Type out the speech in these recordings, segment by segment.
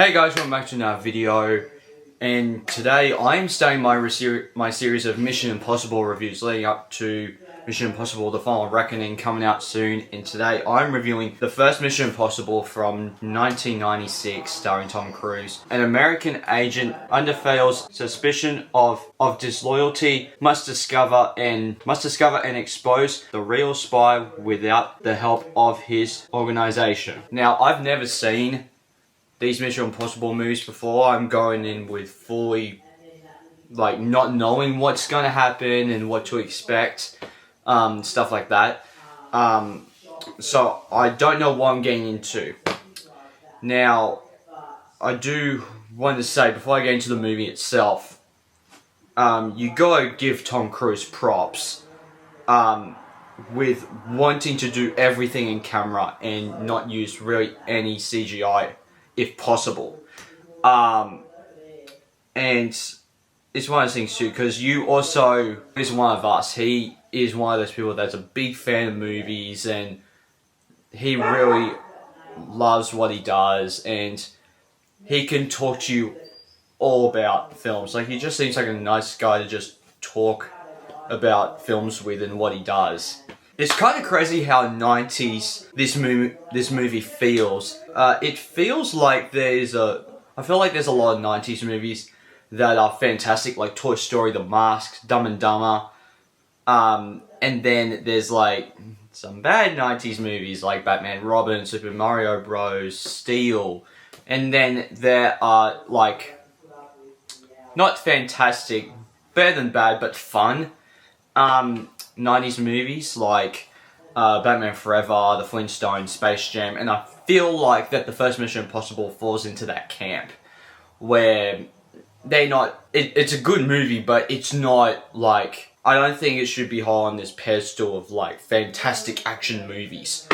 Hey guys, welcome back to another video, and today I am starting my series of Mission Impossible reviews leading up to Mission Impossible: The Final Reckoning coming out soon. And today I'm reviewing the first Mission Impossible from 1996, starring Tom Cruise. An American agent under Fail's suspicion of disloyalty must discover and expose the real spy without the help of his organization. Now, I've never seen these Mission Impossible movies before. I'm going in with fully, not knowing what's going to happen and what to expect, stuff like that. So I don't know what I'm getting into. Now, I do want to say, before I get into the movie itself, you gotta give Tom Cruise props, with wanting to do everything in camera and not use really any CGI if possible. And it's one of those things too, because you also is one of us. He is one of those people that's a big fan of movies, and he really loves what he does, and he can talk to you all about films. Like, he just seems like a nice guy to just talk about films with and what he does. It's kind of crazy how 90s this movie feels. It feels like I feel like there's a lot of 90s movies that are fantastic, like Toy Story, The Mask, Dumb and Dumber. And then there's like some bad 90s movies like Batman Robin, Super Mario Bros, Steel. And then there are not fantastic, better than bad, but fun 90s movies like Batman Forever, The Flintstones, Space Jam, and I feel like that the first Mission Impossible falls into that camp where it's a good movie, but it's not I don't think it should be high on this pedestal of fantastic action movies.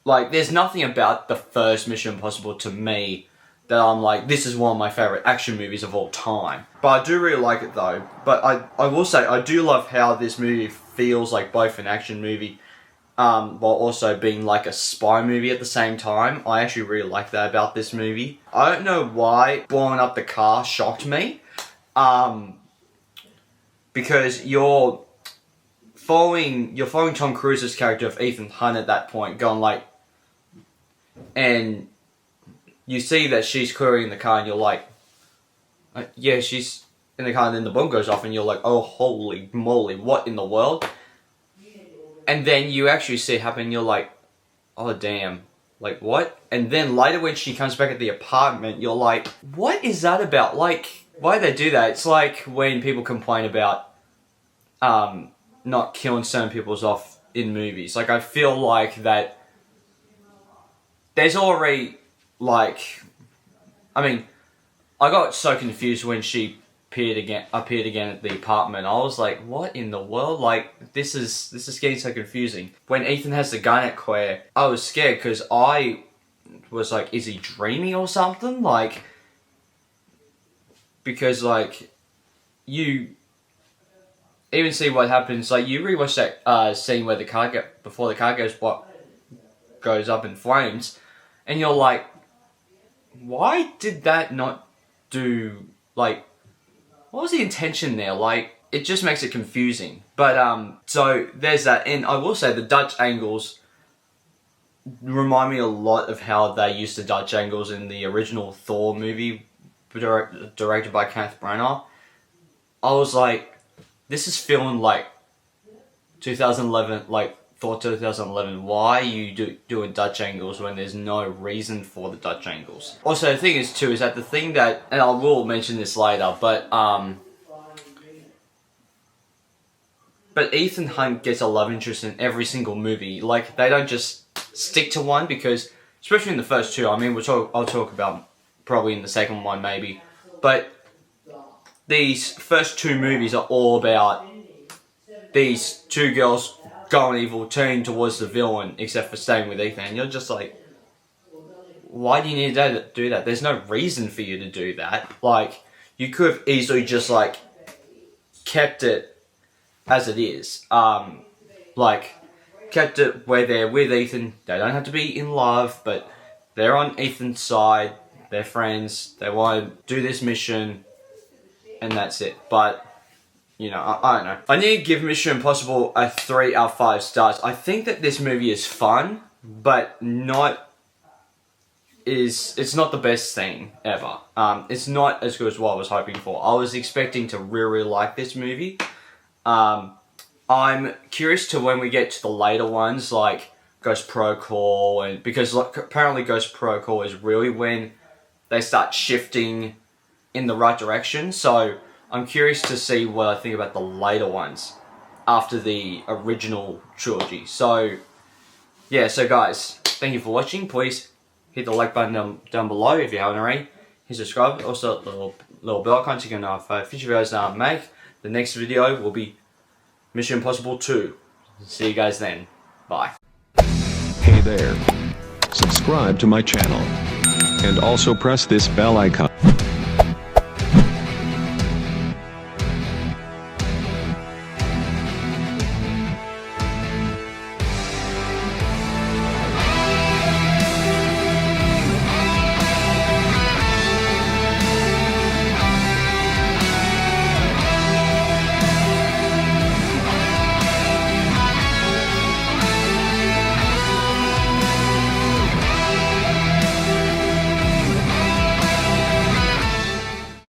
There's nothing about the first Mission Impossible to me that I'm like, this is one of my favourite action movies of all time. But I do really like it though. But I will say, I do love how this movie feels like both an action movie, while also being like a spy movie at the same time. I actually really like that about this movie. I don't know why blowing up the car shocked me. Because you're following Tom Cruise's character of Ethan Hunt at that point, going and you see that she's clearly in the car, and you're like, yeah, she's in the car, and then the bomb goes off, and you're like, oh, holy moly, what in the world? And then you actually see it happen, and you're like, oh, damn, what? And then later when she comes back at the apartment, you're like, what is that about? Why do they do that? It's like when people complain about not killing certain people off in movies. I feel like that there's already I got so confused when she appeared again at the apartment. I was like, what in the world? This is getting so confusing. When Ethan has the gun at Claire, I was scared because I was like, is he dreaming or something? Because you even see what happens. You rewatch that scene where before the car goes up in flames, and you're like, why did that not do, what was the intention there? It just makes it confusing. But, so, there's that. And I will say, the Dutch angles remind me a lot of how they used the Dutch angles in the original Thor movie, directed by Kenneth Branagh. I was like, this is feeling like 2011, Thor 2011, why are you doing Dutch angles when there's no reason for the Dutch angles? Also, the thing is too, is that the thing that, and I will mention this later, but Ethan Hunt gets a love interest in every single movie. They don't just stick to one, because, especially in the first two, I'll talk about probably in the second one maybe, but these first two movies are all about these two girls going evil, turning towards the villain, except for staying with Ethan. And you're just like, why do you need to do that? There's no reason for you to do that. You could have easily just, kept it as it is. Kept it where they're with Ethan. They don't have to be in love, but they're on Ethan's side, they're friends, they want to do this mission, and that's it. But, you know, I don't know. I need to give Mission Impossible a 3 out of 5 stars. I think that this movie is fun, but it's not the best thing ever. It's not as good as what I was hoping for. I was expecting to really like this movie. I'm curious to when we get to the later ones, like Ghost Protocol, and because like, apparently Ghost Protocol is really when they start shifting in the right direction. So I'm curious to see what I think about the later ones after the original trilogy. So yeah, so guys, thank you for watching. Please hit the like button down below if you haven't already. Hit subscribe. Also the little bell icon so you can know if future videos I make. The next video will be Mission Impossible 2. See you guys then. Bye. Hey there. Subscribe to my channel. And also press this bell icon.